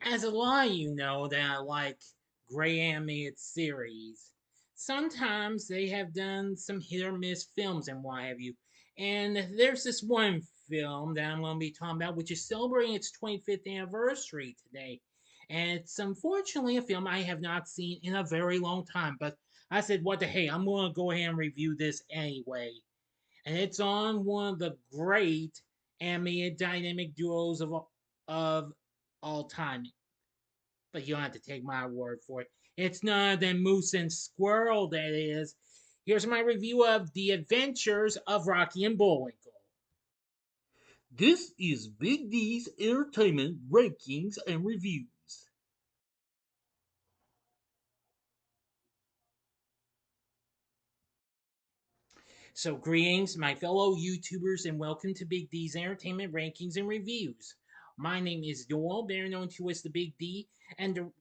As a lot of you know that I like gray animated series. Sometimes they have done some hit or miss films and what have you. And there's this one film that I'm going to be talking about, which is celebrating its 25th anniversary today. And it's unfortunately a film I have not seen in a very long time. But I said, what the hey, I'm going to go ahead and review this anyway. And it's on one of the great animated dynamic duos of all time, but you don't have to take my word for it. It's none other than Moose and Squirrel, that is. Here's my review of The Adventures of Rocky and Bullwinkle. This is Big D's Entertainment Rankings and Reviews. So, greetings, my fellow YouTubers, and welcome to Big D's Entertainment Rankings and Reviews. My name is Doyle, better known to as the Big D, and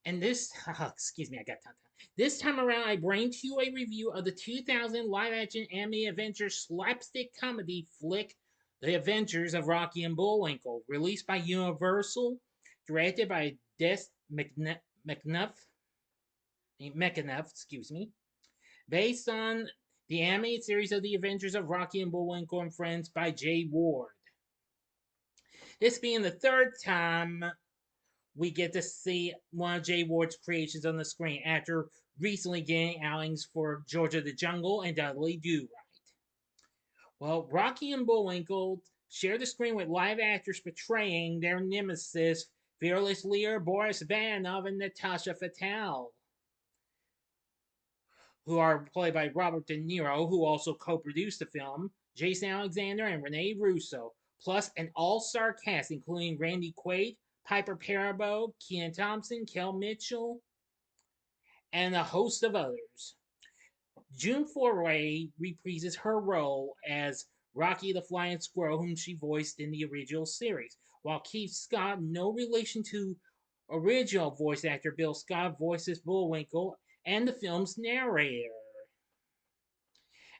this, excuse me, I got tongue. This time around, I bring to you a review of the 2000 live-action anime adventure slapstick comedy flick, The Adventures of Rocky and Bullwinkle, released by Universal, directed by Des McAnuff, excuse me, based on the animated series of The Adventures of Rocky and Bullwinkle and Friends by Jay Ward. This being the third time we get to see one of Jay Ward's creations on the screen after recently getting outings for Georgia the Jungle and Dudley Do Right. Well, Rocky and Bullwinkle share the screen with live actors portraying their nemesis, fearless leader Boris Vanov and Natasha Fatale, who are played by Robert DeNiro, who also co-produced the film, Jason Alexander, and Rene Russo, plus an all-star cast including Randy Quaid, Piper Perabo, Kenan Thompson, Kel Mitchell, and a host of others. June Foray reprises her role as Rocky the Flying Squirrel, whom she voiced in the original series, while Keith Scott, no relation to original voice actor Bill Scott, voices Bullwinkle and the film's narrator.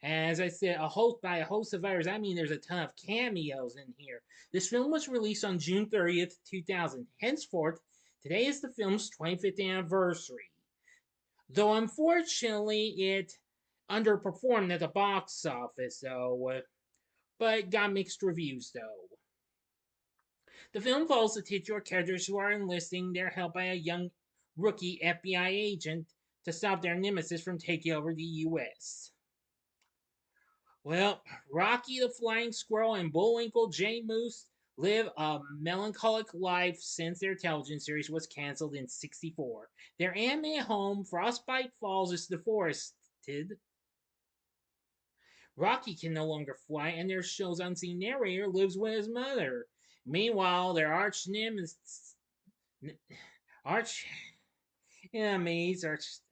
And as I said, a host of others. I mean, there's a ton of cameos in here. This film was released on June 30th, 2000. Henceforth, today is the film's 25th anniversary. Though unfortunately, it underperformed at the box office, though, but got mixed reviews, though. The film follows the titular characters who are enlisting their help by a young rookie FBI agent to stop their nemesis from taking over the U.S. Well, Rocky the Flying Squirrel and Bullwinkle J. Moose live a melancholic life since their television series was canceled in '64. Their anime home, Frostbite Falls, is deforested. Rocky can no longer fly, and their show's unseen narrator lives with his mother. Meanwhile, their arch enemies, or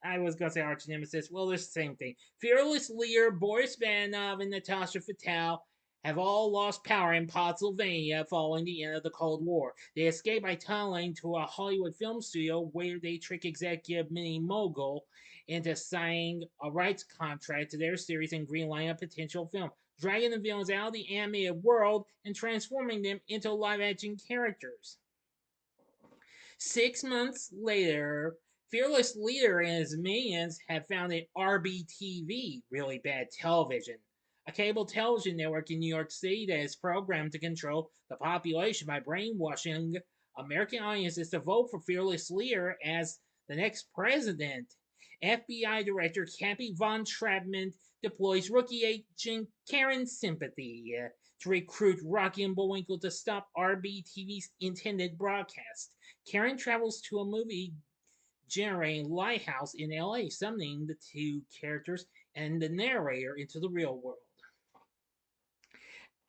I was gonna say arch nemesis. Well, they're the same thing. Fearless leader Boris Vanov and Natasha Fatale have all lost power in Pennsylvania following the end of the Cold War. They escape by tunneling to a Hollywood film studio where they trick executive Minnie Mogul into signing a rights contract to their series and greenlighting a potential film, dragging the villains out of the animated world and transforming them into live action characters. 6 months later, Fearless Leader and his minions have founded RBTV, really bad television, a cable television network in New York City that is programmed to control the population by brainwashing American audiences to vote for Fearless Leader as the next president. FBI Director Cappy Von Trappman deploys rookie agent Karen Sympathy to recruit Rocky and Bullwinkle to stop RBTV's intended broadcast. Karen travels to a movie generating lighthouse in LA, summoning the two characters and the narrator into the real world.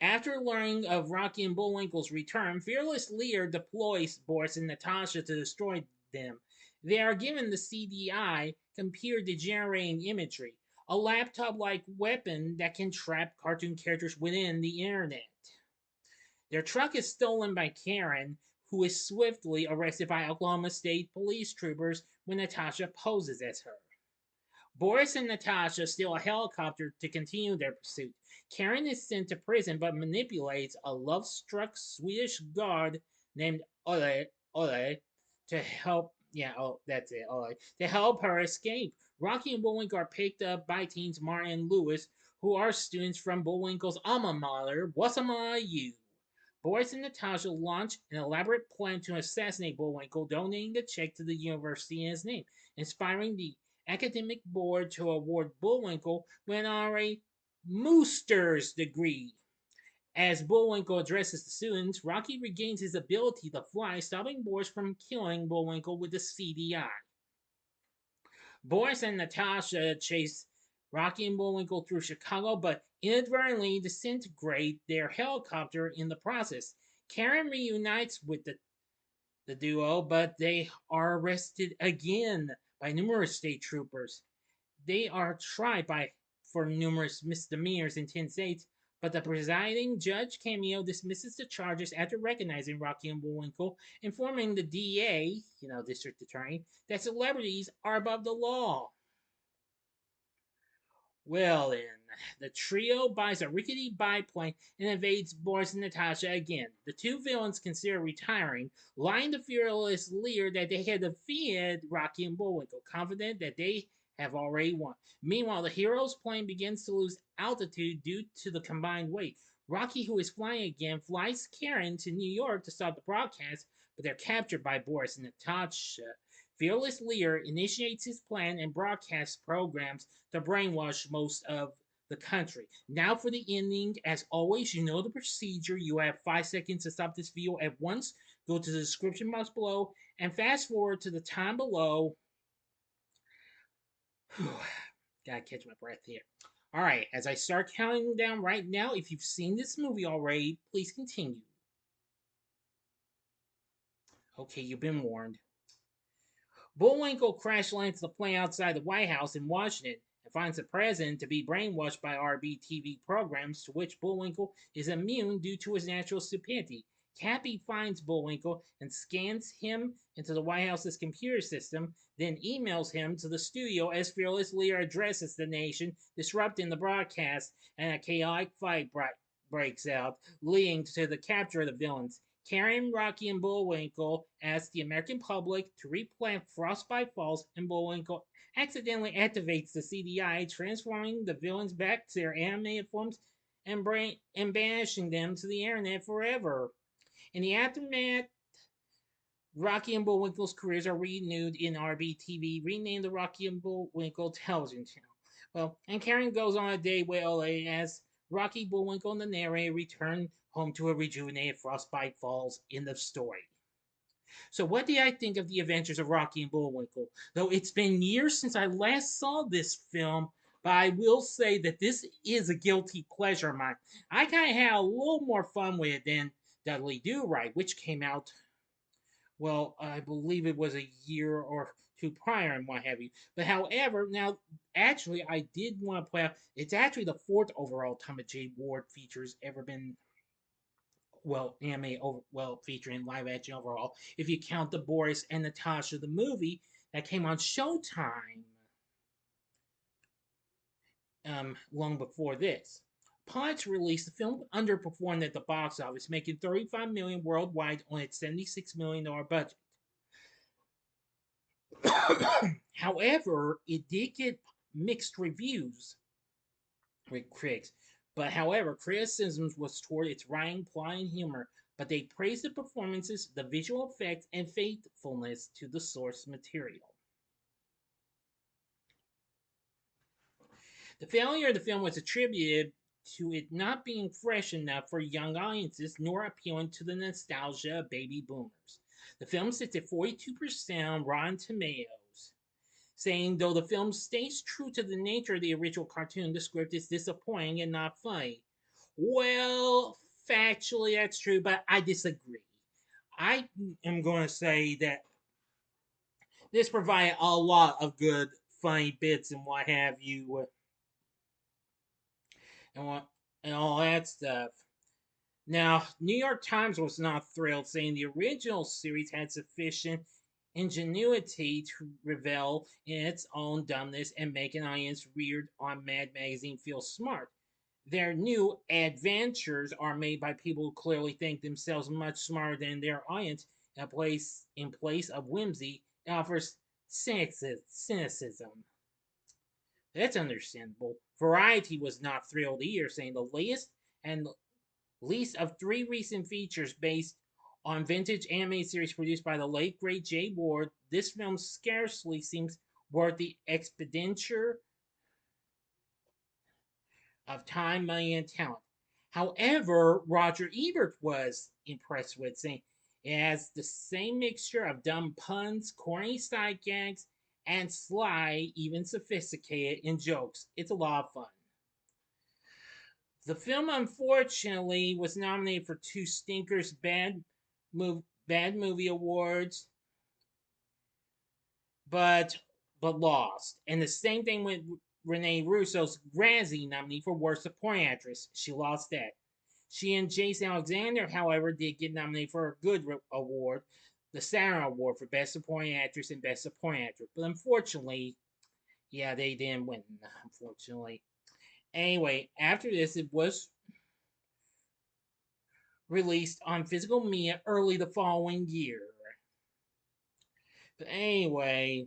After learning of Rocky and Bullwinkle's return, Fearless Leader deploys Boris and Natasha to destroy them. They are given the CDI, computer degenerating imagery, a laptop like weapon that can trap cartoon characters within the internet. Their truck is stolen by Karen, who is swiftly arrested by Oklahoma State police troopers when Natasha poses as her. Boris and Natasha steal a helicopter to continue their pursuit. Karen is sent to prison but manipulates a love struck Swedish guard named Ole to help. Yeah, oh, that's it. All right. To help her escape, Rocky and Bullwinkle are picked up by teens Martin and Lewis, who are students from Bullwinkle's alma mater, Wassama U. Boris and Natasha launch an elaborate plan to assassinate Bullwinkle, donating a check to the university in his name, inspiring the academic board to award Bullwinkle with an honorary Mooster's degree. As Bullwinkle addresses the students, Rocky regains his ability to fly, stopping Boris from killing Bullwinkle with the CDI. Boris and Natasha chase Rocky and Bullwinkle through Chicago, but inadvertently disintegrate their helicopter in the process. Karen reunites with the duo, but they are arrested again by numerous state troopers. They are tried for numerous misdemeanors in 10 states, but the presiding judge cameo dismisses the charges after recognizing Rocky and Bullwinkle, informing the DA, district attorney, that celebrities are above the law. Well, then, the trio buys a rickety biplane and invades Boris and Natasha again. The two villains consider retiring, lying to fearless Lear that they had defeated Rocky and Bullwinkle, confident that they have already won. Meanwhile, the hero's plane begins to lose altitude due to the combined weight. Rocky, who is flying again, flies Karen to New York to stop the broadcast, but they're captured by Boris and Natasha. Fearless Lear initiates his plan and broadcast programs to brainwash most of the country. Now for the ending. As always, you know the procedure. You have 5 seconds to stop this video at once. Go to the description box below and fast forward to the time below. Gotta catch my breath here. All right, as I start counting down right now, if you've seen this movie already, please continue. Okay, you've been warned. Bullwinkle crash lands the plane outside the White House in Washington and finds the president to be brainwashed by RB TV programs to which Bullwinkle is immune due to his natural stupidity. Cappy finds Bullwinkle and scans him into the White House's computer system, then emails him to the studio as Fearless Lear addresses the nation, disrupting the broadcast, and a chaotic fight breaks out, leading to the capture of the villains. Karen, Rocky, and Bullwinkle ask the American public to replant Frostbite Falls, and Bullwinkle accidentally activates the CDI, transforming the villains back to their animated forms and banishing them to the internet forever. In the aftermath, Rocky and Bullwinkle's careers are renewed in RBTV, renamed the Rocky and Bullwinkle television channel. Well, and Karen goes on a day with LA as Rocky, Bullwinkle, and the narrator return home to a rejuvenated Frostbite Falls in the story. So, what did I think of the Adventures of Rocky and Bullwinkle? Though it's been years since I last saw this film, but I will say that this is a guilty pleasure of mine. I kind of had a little more fun with it than Dudley Do Right, which came out, well, I believe it was a year or two prior and what have you. But however, now actually, I did want to point out it's actually the fourth overall Thomas J. Ward features ever been, well, anime over, well, featuring live action overall. If you count the Boris and Natasha the movie that came on Showtime long before this. Upon its release, the film underperformed at the box office, making $35 million worldwide on its $76 million budget. However, it did get mixed reviews with critics. But however, criticisms was toward its writing, plot, and humor, but they praised the performances, the visual effects, and faithfulness to the source material. The failure of the film was attributed to it not being fresh enough for young audiences nor appealing to the nostalgia of baby boomers. The film sits at 42% on Rotten Tomatoes, saying though the film stays true to the nature of the original cartoon, the script is disappointing and not funny. Well, factually, that's true, but I disagree. I am going to say that this provided a lot of good, funny bits and what have you, and what and all that stuff. Now, New York Times was not thrilled, saying the original series had sufficient ingenuity to revel in its own dumbness and make an audience reared on Mad Magazine feel smart. Their new adventures are made by people who clearly think themselves much smarter than their audience, in place of whimsy, it offers cynicism. That's understandable. Variety was not thrilled either, saying the latest and least of three recent features based on vintage animated series produced by the late great Jay Ward, this film scarcely seems worth the expenditure of time, money, and talent. However, Roger Ebert was impressed with, saying it has the same mixture of dumb puns, corny side gags, and sly, even sophisticated in jokes. It's a lot of fun. The film, unfortunately, was nominated for two stinkers bad movie awards, but lost. And the same thing with Rene Russo's Razzie nominee for Worst Supporting Actress. She lost that. She and Jason Alexander, however, did get nominated for a good award, the Saturn Award for Best Supporting Actress and Best Supporting Actor. But unfortunately, yeah, they didn't win. Unfortunately. Anyway, after this, it was released on physical media early the following year. But anyway,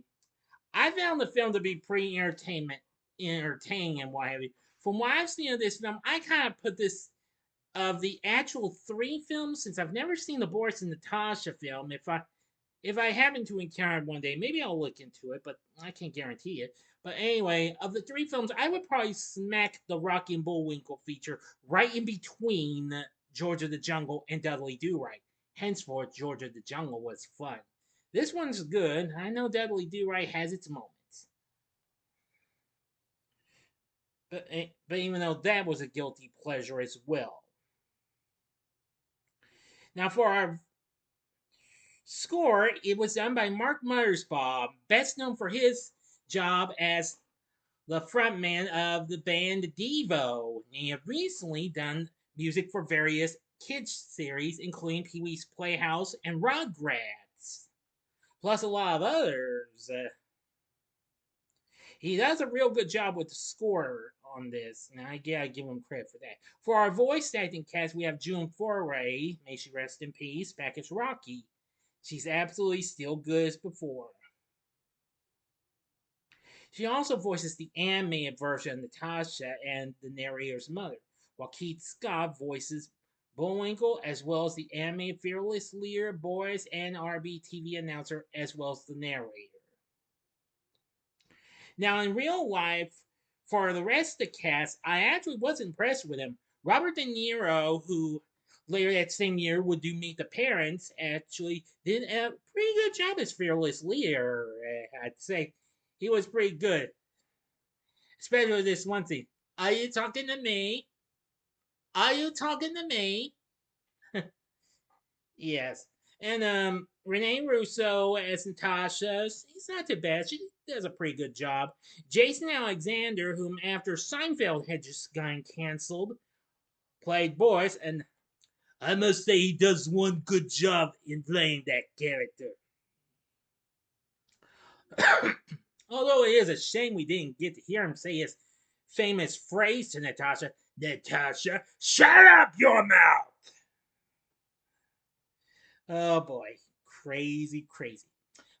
I found the film to be pretty entertaining and what have you. From what I've seen of this film, I kind of put this of the actual three films, since I've never seen the Boris and Natasha film. If I happen to encounter it one day, maybe I'll look into it, but I can't guarantee it. But anyway, of the three films, I would probably smack the Rocky and Bullwinkle feature right in between George of the Jungle and Dudley Do Right. Henceforth, George of the Jungle was fun. This one's good. I know Dudley Do Right has its moments. But even though that was a guilty pleasure as well. Now, for our score, it was done by Mark Mothersbaugh, best known for his job as the frontman of the band Devo. He had recently done music for various kids series, including Pee Wee's Playhouse and Rugrats, plus a lot of others. He does a real good job with the score on this, and I gotta give him credit for that. For our voice acting cast, we have June Foray, may she rest in peace, back as Rocky. She's absolutely still good as before. She also voices the animated version of Natasha and the narrator's mother, while Keith Scott voices Bullwinkle, as well as the animated fearless leader, Boris, and RB TV announcer, as well as the narrator. Now, in real life, for the rest of the cast, I actually was impressed with him. Robert De Niro, who later that same year would do Meet the Parents, actually did a pretty good job as fearless leader. I'd say he was pretty good, especially this one scene. Are you talking to me? Are you talking to me? Yes. And Rene Russo as Natasha, he's not too bad. She does a pretty good job. Jason Alexander, whom after Seinfeld had just gotten canceled, played Boris, and I must say he does one good job in playing that character. Although it is a shame we didn't get to hear him say his famous phrase to Natasha, Natasha, shut up your mouth! Oh boy, crazy, crazy.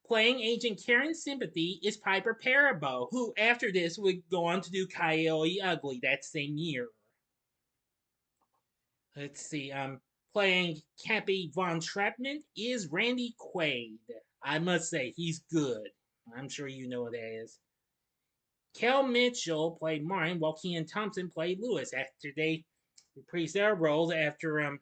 Playing Agent Karen Sympathy is Piper Perabo, who after this would go on to do Coyote Ugly that same year. Let's see, playing Cappy Von Trappman is Randy Quaid. I must say, he's good. I'm sure you know who that is. Kel Mitchell played Martin, while Kenan Thompson played Lewis after they reprised their roles after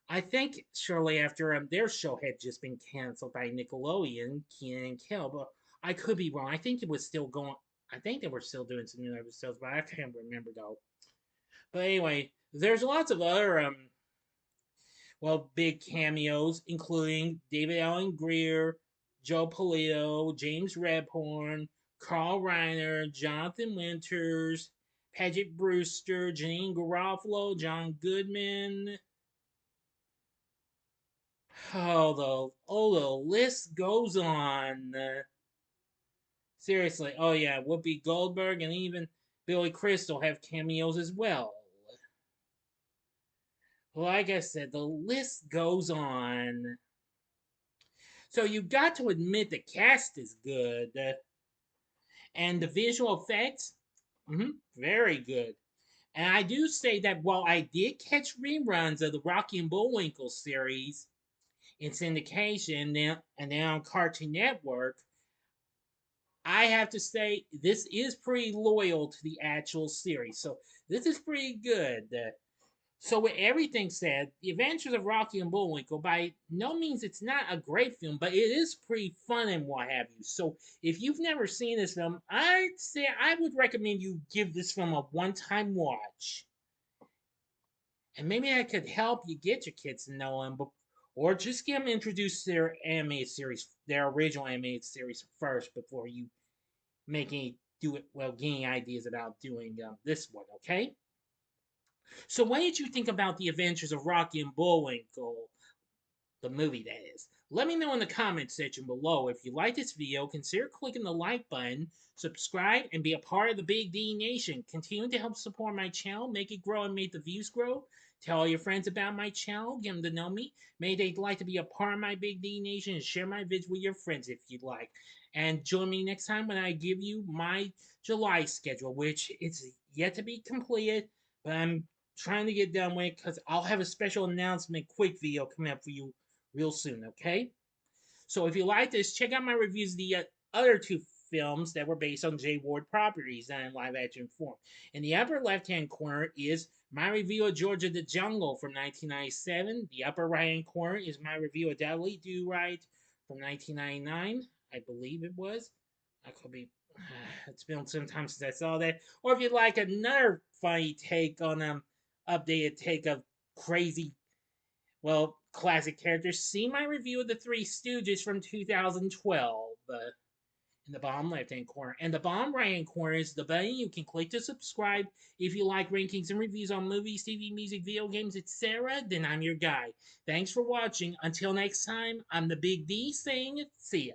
I think shortly after their show had just been canceled by Nickelodeon, Kenan and Kel, but I could be wrong. I think it was still going. I think they were still doing some new episodes, but I can't remember though. But anyway, there's lots of other big cameos, including David Allen Greer, Joe Polito, James Rebhorn, Carl Reiner, Jonathan Winters, Paget Brewster, Janine Garofalo, John Goodman. The list goes on. Seriously, oh yeah, Whoopi Goldberg and even Billy Crystal have cameos as well. Like I said, the list goes on. So you got to admit the cast is good, and the visual effects, very good. And I do say that while I did catch reruns of the Rocky and Bullwinkle series in syndication and then on Cartoon Network, I have to say this is pretty loyal to the actual series. So this is pretty good. So with everything said, The Adventures of Rocky and Bullwinkle, by no means it's not a great film, but it is pretty fun and what have you. So if you've never seen this film, I'd say I would recommend you give this film a one-time watch. And maybe I could help you get your kids to know him, or just get them introduced to their animated series, their original animated series first before you make any getting ideas about doing this one. Okay. So what did you think about the Adventures of Rocky and Bullwinkle, the movie that is? Let me know in the comments section below. If you like this video, consider clicking the like button, subscribe, and be a part of the Big D Nation. Continue to help support my channel, make it grow and make the views grow. Tell all your friends about my channel, get them to know me. Maybe they'd like to be a part of my Big D Nation and share my vids with your friends if you'd like. And join me next time when I give you my July schedule, which it's yet to be completed, but I'm trying to get done with because I'll have a special announcement quick video coming up for you real soon, okay? So if you like this, check out my reviews of the other two films that were based on J. Ward properties in live action form. In the upper left hand corner is my review of George of the Jungle from 1997. The upper right hand corner is my review of Dudley Do Right from 1999, I believe it was. I could be. It's been some time since I saw that. Or if you'd like another funny take on updated take of crazy classic characters, see my review of the Three Stooges from 2012 in the bottom left hand corner. And the bottom right hand corner is the button you can click to subscribe. If you like rankings and reviews on movies, TV, music, video games, etc., then I'm your guy. Thanks for watching. Until next time, I'm the Big D saying, see ya.